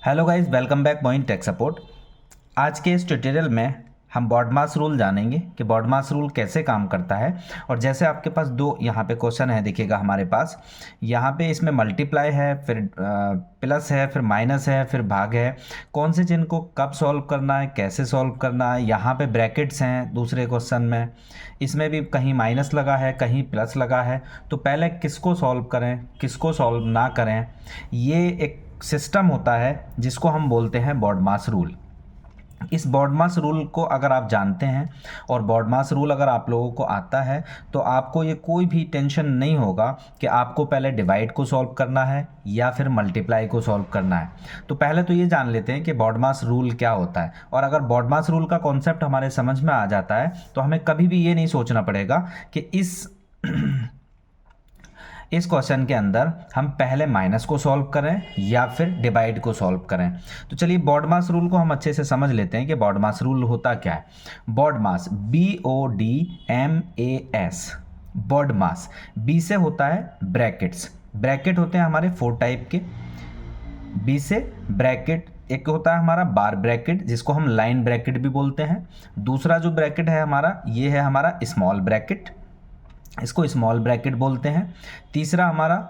Hello guys, welcome back point tech support. आज के इस ट्यूटोरियल में हम बॉडमास रूल जानेंगे कि बॉडमास रूल कैसे काम करता है। और जैसे आपके पास दो यहाँ पे क्वेश्चन है, देखिएगा हमारे पास यहाँ पे इसमें मल्टीप्लाई है, फिर प्लस है, फिर माइनस है, फिर भाग है। कौन से चिन्ह को कब सॉल्व करना है, कैसे सॉल्व करना है। यहाँ पे ब्रैकेट्स हैं दूसरे क्वेश्चन में, इसमें भी कहीं माइनस लगा है, कहीं प्लस लगा है। तो पहले किसको सॉल्व करें, किसको सॉल्व ना करें, ये एक सिस्टम होता है जिसको हम बोलते हैं बॉडमास रूल। इस बॉडमास रूल को अगर आप जानते हैं और बॉडमास रूल अगर आप लोगों को आता है तो आपको ये कोई भी टेंशन नहीं होगा कि आपको पहले डिवाइड को सॉल्व करना है या फिर मल्टीप्लाई को सॉल्व करना है। तो पहले तो ये जान लेते हैं कि बॉडमास रूल क्या होता है। और अगर बॉडमास रूल का कॉन्सेप्ट हमारे समझ में आ जाता है तो हमें कभी भी ये नहीं सोचना पड़ेगा कि इस क्वेश्चन के अंदर हम पहले माइनस को सॉल्व करें या फिर डिवाइड को सॉल्व करें। तो चलिए बॉडमास रूल को हम अच्छे से समझ लेते हैं कि बॉडमास रूल होता क्या है। बॉडमास BODMAS, बॉडमास बी से होता है ब्रैकेट्स। ब्रैकेट होते हैं हमारे 4 टाइप के। बी से ब्रैकेट एक होता है हमारा बार ब्रैकेट, जिसको हम लाइन ब्रैकेट भी बोलते हैं। दूसरा जो ब्रैकेट है हमारा, ये है हमारा स्मॉल ब्रैकेट, इसको स्मॉल ब्रैकेट बोलते हैं। तीसरा हमारा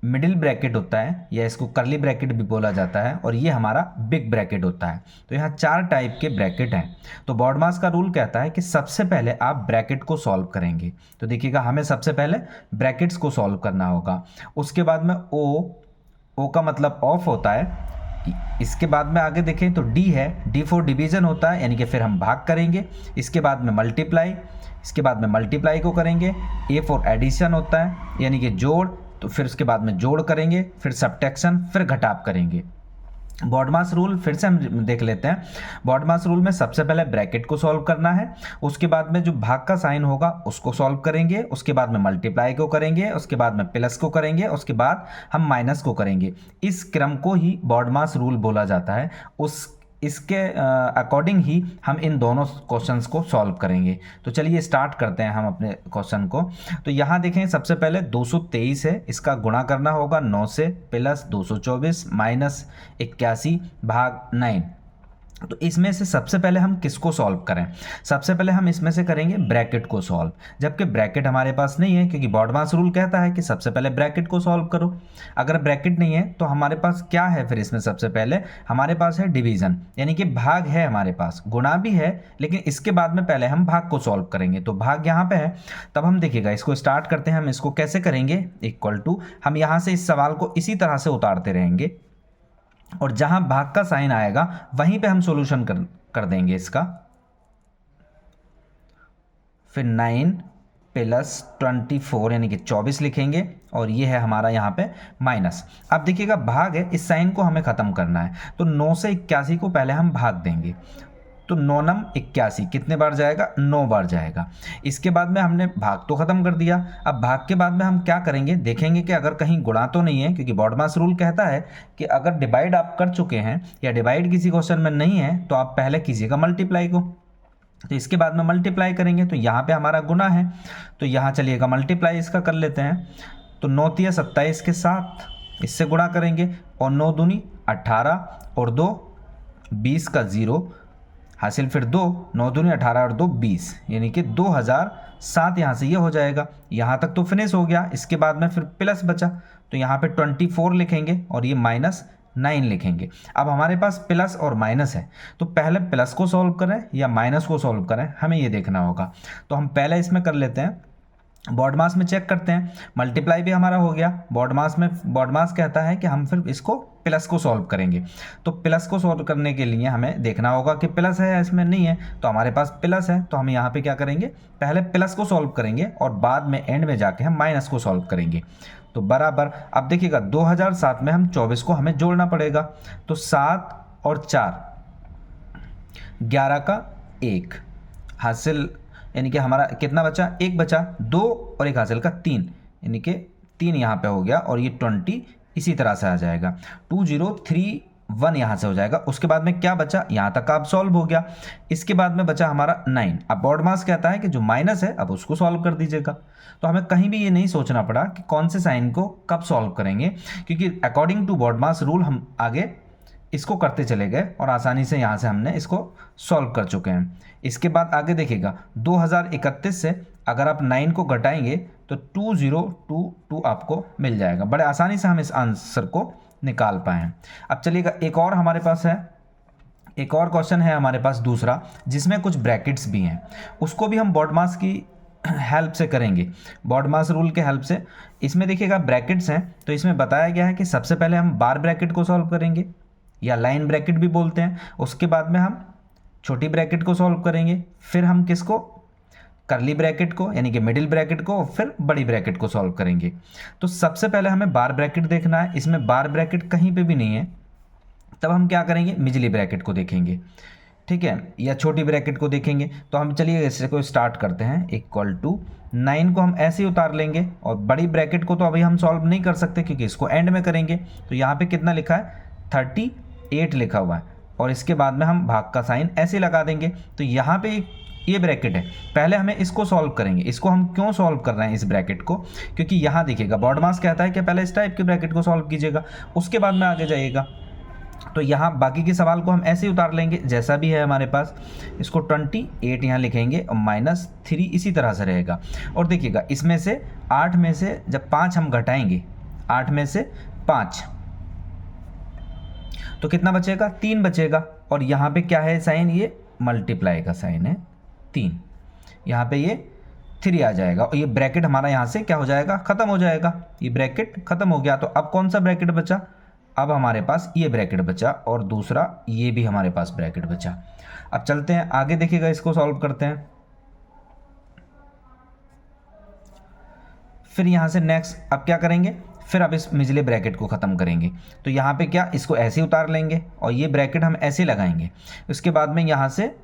मिडिल ब्रैकेट होता है, या इसको कर्ली ब्रैकेट भी बोला जाता है। और ये हमारा बिग ब्रैकेट होता है। तो यहाँ 4 टाइप के ब्रैकेट हैं। तो बॉडमास का रूल कहता है कि सबसे पहले आप ब्रैकेट को सॉल्व करेंगे। तो देखिएगा, हमें सबसे पहले ब्रैकेट्स को सॉल्व करना होगा। उसके बाद में ओ का मतलब ऑफ होता है। इसके बाद में आगे देखें तो डी है, डी फॉर डिवीजन होता है, यानी कि फिर हम भाग करेंगे। इसके बाद में मल्टीप्लाई, इसके बाद में मल्टीप्लाई को करेंगे। ए फॉर एडिशन होता है, यानी कि जोड़, तो फिर उसके बाद में जोड़ करेंगे, फिर सब्ट्रैक्शन, फिर घटाव करेंगे। बॉडमास रूल फिर से हम देख लेते हैं। बॉडमास रूल में सबसे पहले ब्रैकेट को सॉल्व करना है, उसके बाद में जो भाग का साइन होगा उसको सॉल्व करेंगे, उसके बाद में मल्टीप्लाई को करेंगे, उसके बाद में प्लस को करेंगे, उसके बाद हम माइनस को करेंगे। इस क्रम को ही बॉडमास रूल बोला जाता है। इसके अकॉर्डिंग ही हम इन दोनों क्वेश्चंस को सॉल्व करेंगे। तो चलिए स्टार्ट करते हैं हम अपने क्वेश्चन को। तो यहाँ देखें, सबसे पहले 223 है, इसका गुणा करना होगा 9 से, प्लस 224 माइनस 81 भाग 9। तो इसमें से सबसे पहले हम किसको सॉल्व करें? सबसे पहले हम इसमें से करेंगे ब्रैकेट को सॉल्व, जबकि ब्रैकेट हमारे पास नहीं है, क्योंकि बॉडमास रूल कहता है कि सबसे पहले ब्रैकेट को सॉल्व करो। अगर ब्रैकेट नहीं है तो हमारे पास क्या है? फिर इसमें सबसे पहले हमारे पास है डिवीजन, यानी कि भाग है हमारे पास। गुणा भी है, लेकिन इसके बाद में पहले हम भाग को सॉल्व करेंगे। तो भाग यहाँ पे है, तब हम देखिएगा इसको स्टार्ट करते हैं। हम इसको कैसे करेंगे? इक्वल टू, हम यहाँ से इस सवाल को इसी तरह से उतारते रहेंगे और जहां भाग का साइन आएगा वहीं पे हम सॉल्यूशन कर देंगे इसका। फिर 9 प्लस 24 यानी कि 24 लिखेंगे, और ये है हमारा यहाँ पे माइनस। अब देखिएगा, भाग है, इस साइन को हमें ख़त्म करना है। तो 9 से 81 को पहले हम भाग देंगे। तो 9 नम 81 कितने बार जाएगा? 9 बार जाएगा। इसके बाद में हमने भाग तो ख़त्म कर दिया। अब भाग के बाद में हम क्या करेंगे? देखेंगे कि अगर कहीं गुणा तो नहीं है, क्योंकि बॉडमास रूल कहता है कि अगर डिवाइड आप कर चुके हैं या डिवाइड किसी क्वेश्चन में नहीं है तो आप पहले कीजिएगा मल्टीप्लाई को। तो इसके बाद में मल्टीप्लाई करेंगे, तो यहाँ पे हमारा गुना है, तो यहाँ चलिएगा मल्टीप्लाई इसका कर लेते हैं। तो 9 तिया 27 के साथ इससे गुणा करेंगे, और 9 दूनी 18 और 2 20 का 0 हासिल, फिर 2 9 दूनी 18 और 2 20, यानी कि 2007 यहाँ से ये हो जाएगा। यहाँ तक तो फिनिश हो गया। इसके बाद में फिर प्लस बचा, तो यहाँ पे 24 लिखेंगे और ये माइनस 9 लिखेंगे। अब हमारे पास प्लस और माइनस है, तो पहले प्लस को सॉल्व करें या माइनस को सॉल्व करें, हमें ये देखना होगा। तो हम पहले इसमें कर लेते हैं, बॉडमास में चेक करते हैं। मल्टीप्लाई भी हमारा हो गया। बॉडमास कहता है कि हम फिर इसको प्लस को सॉल्व करेंगे। तो प्लस को सॉल्व करने के लिए हमें देखना होगा कि प्लस है या इसमें नहीं है। तो हमारे पास प्लस है, तो हम यहाँ पे क्या करेंगे? पहले प्लस को सॉल्व करेंगे और बाद में एंड में जाके हम माइनस को सॉल्व करेंगे। तो बराबर, अब देखिएगा 2007 में हम 24 को हमें जोड़ना पड़ेगा। तो 7 और 4 11 का 1 हासिल, यानी कि हमारा कितना बचा? 1 बचा। 2 और 1 हासिल का 3, यानी कि 3 यहाँ पे हो गया, और ये 20 इसी तरह से आ जाएगा। 2031 यहाँ से हो जाएगा। उसके बाद में क्या बचा? यहाँ तक आप सॉल्व हो गया। इसके बाद में बचा हमारा 9। अब बॉडमास कहता है कि जो माइनस है अब उसको सॉल्व कर दीजिएगा। तो हमें कहीं भी ये नहीं सोचना पड़ा कि कौन से साइन को कब सॉल्व करेंगे, क्योंकि अकॉर्डिंग टू बॉडमास रूल हम आगे इसको करते चले गए और आसानी से यहाँ से हमने इसको सॉल्व कर चुके हैं। इसके बाद आगे देखिएगा 2031 से अगर आप 9 को घटाएंगे तो 2022 आपको मिल जाएगा। बड़े आसानी से हम इस आंसर को निकाल पाए हैं। अब चलिएगा एक और हमारे पास है, एक और क्वेश्चन है हमारे पास दूसरा, जिसमें कुछ ब्रैकेट्स भी हैं, उसको भी हम बॉडमास की हेल्प से करेंगे, बॉडमास रूल के हेल्प से। इसमें देखिएगा ब्रैकेट्स हैं, तो इसमें बताया गया है कि सबसे पहले हम बार ब्रैकेट को सॉल्व करेंगे या लाइन ब्रैकेट भी बोलते हैं, उसके बाद में हम छोटी ब्रैकेट को सॉल्व करेंगे, फिर हम किसको, करली ब्रैकेट को यानी कि मिडिल ब्रैकेट को, फिर बड़ी ब्रैकेट को सॉल्व करेंगे। तो सबसे पहले हमें बार ब्रैकेट देखना है, इसमें बार ब्रैकेट कहीं पे भी नहीं है, तब हम क्या करेंगे, मिजली ब्रैकेट को देखेंगे, ठीक है, या छोटी ब्रैकेट को देखेंगे। तो हम चलिए इससे को स्टार्ट करते हैं, इक्वल टू 9 को हम ऐसे ही उतार लेंगे, और बड़ी ब्रैकेट को तो अभी हम सॉल्व नहीं कर सकते क्योंकि इसको एंड में करेंगे। तो यहाँ पे कितना लिखा है, 38 लिखा हुआ है, और इसके बाद में हम भाग का साइन ऐसे लगा देंगे। तो यहाँ पे ये ब्रैकेट है, पहले हमें इसको सॉल्व करेंगे। इसको हम क्यों सॉल्व कर रहे हैं इस ब्रैकेट को, क्योंकि यहाँ देखिएगा बॉडमास कहता है कि पहले इस टाइप के ब्रैकेट को सॉल्व कीजिएगा, उसके बाद में आगे जाइएगा। तो यहाँ बाकी के सवाल को हम ऐसे ही उतार लेंगे जैसा भी है हमारे पास। इसको 28 यहाँ लिखेंगे और -3 इसी तरह से रहेगा। और देखिएगा इसमें से 8 में से जब 5 हम घटाएंगे, 8 में से 5 तो कितना बचेगा, 3 बचेगा। और यहाँ पे क्या है साइन, ये मल्टीप्लाई का साइन है 3, यहाँ पे ये 3 आ जाएगा, और ये ब्रैकेट हमारा यहाँ से क्या हो जाएगा, ख़त्म हो जाएगा। ये ब्रैकेट ख़त्म हो गया। तो अब कौन सा ब्रैकेट बचा, अब हमारे पास ये ब्रैकेट बचा, और दूसरा ये भी हमारे पास ब्रैकेट बचा। अब चलते हैं आगे, देखिएगा इसको सॉल्व करते हैं। फिर यहाँ से नेक्स्ट अब क्या करेंगे, फिर अब इस मिजले ब्रैकेट को ख़त्म करेंगे। तो यहाँ पे क्या, इसको ऐसे उतार लेंगे और ये ब्रैकेट हम ऐसे लगाएंगे। उसके बाद में यहाँ से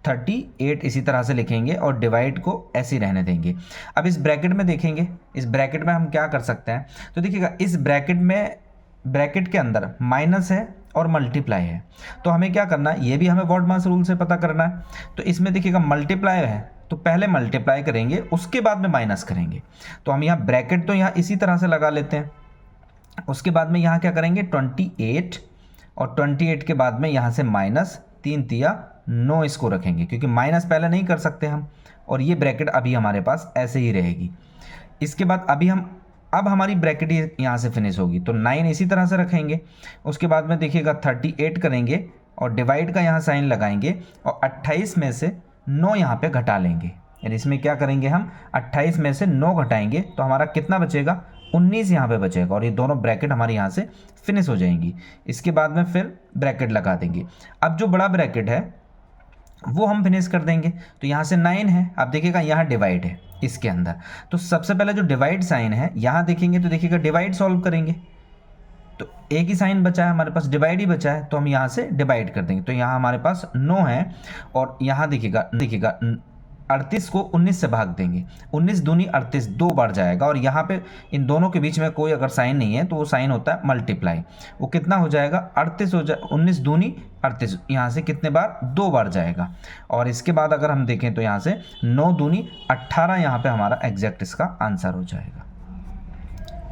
38 इसी तरह से लिखेंगे और डिवाइड को ऐसे ही रहने देंगे। अब इस ब्रैकेट में देखेंगे, इस ब्रैकेट में हम क्या कर सकते हैं। तो देखिएगा इस ब्रैकेट में, ब्रैकेट के अंदर माइनस है और मल्टीप्लाई है, तो हमें क्या करना है, ये भी हमें बॉडमास रूल से पता करना है। तो इसमें देखिएगा मल्टीप्लाई है, तो पहले मल्टीप्लाई करेंगे, उसके बाद में माइनस करेंगे। तो हम यहाँ ब्रैकेट तो यहाँ इसी तरह से लगा लेते हैं। उसके बाद में यहाँ क्या करेंगे, 28, और 28 के बाद में यहाँ से -3 तिया 9 इसको रखेंगे, क्योंकि माइनस पहले नहीं कर सकते हम, और ये ब्रैकेट अभी हमारे पास ऐसे ही रहेगी। इसके बाद अब हमारी ब्रैकेट यहाँ से फिनिश होगी, तो 9 इसी तरह से रखेंगे। उसके बाद में देखिएगा 38 करेंगे और डिवाइड का यहाँ साइन लगाएंगे, और 28 में से 9 यहाँ पे घटा लेंगे। यानी इसमें क्या करेंगे, हम 28 में से 9 घटाएंगे, तो हमारा कितना बचेगा, 19 यहाँ पे बचेगा, और ये दोनों ब्रैकेट हमारी यहाँ से फिनिश हो जाएंगी। इसके बाद में फिर ब्रैकेट लगा देंगे। अब जो बड़ा ब्रैकेट है वो हम फिनिश कर देंगे। तो यहाँ से 9 है, अब देखिएगा यहाँ डिवाइड है इसके अंदर, तो सबसे पहले जो डिवाइड साइन है यहाँ देखेंगे, तो देखिएगा डिवाइड सॉल्व करेंगे, तो एक ही साइन बचा है हमारे पास, डिवाइड ही बचा है, तो हम यहाँ से डिवाइड कर देंगे। तो यहाँ हमारे पास 9 है, और यहाँ देखिएगा 38 को 19 से भाग देंगे, 19 दूनी 38 2 बार जाएगा, और यहाँ पे इन दोनों के बीच में कोई अगर साइन नहीं है तो वो साइन होता है मल्टीप्लाई। वो कितना हो जाएगा, 38 हो जाए, 19 दूनी 38, यहाँ से कितने बार, 2 बार जाएगा। और इसके बाद अगर हम देखें तो यहाँ से 9 दूनी 18, यहाँ पे हमारा एग्जैक्ट इसका आंसर हो जाएगा।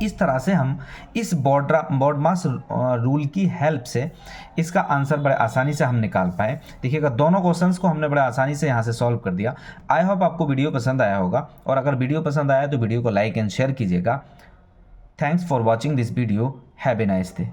इस तरह से हम इस बॉडमास रूल की हेल्प से इसका आंसर बड़े आसानी से हम निकाल पाए। देखिएगा दोनों क्वेश्चंस को हमने बड़े आसानी से यहाँ से सॉल्व कर दिया। आई होप आपको वीडियो पसंद आया होगा, और अगर वीडियो पसंद आया तो वीडियो को लाइक एंड शेयर कीजिएगा। Thanks for watching this video. Have a nice day.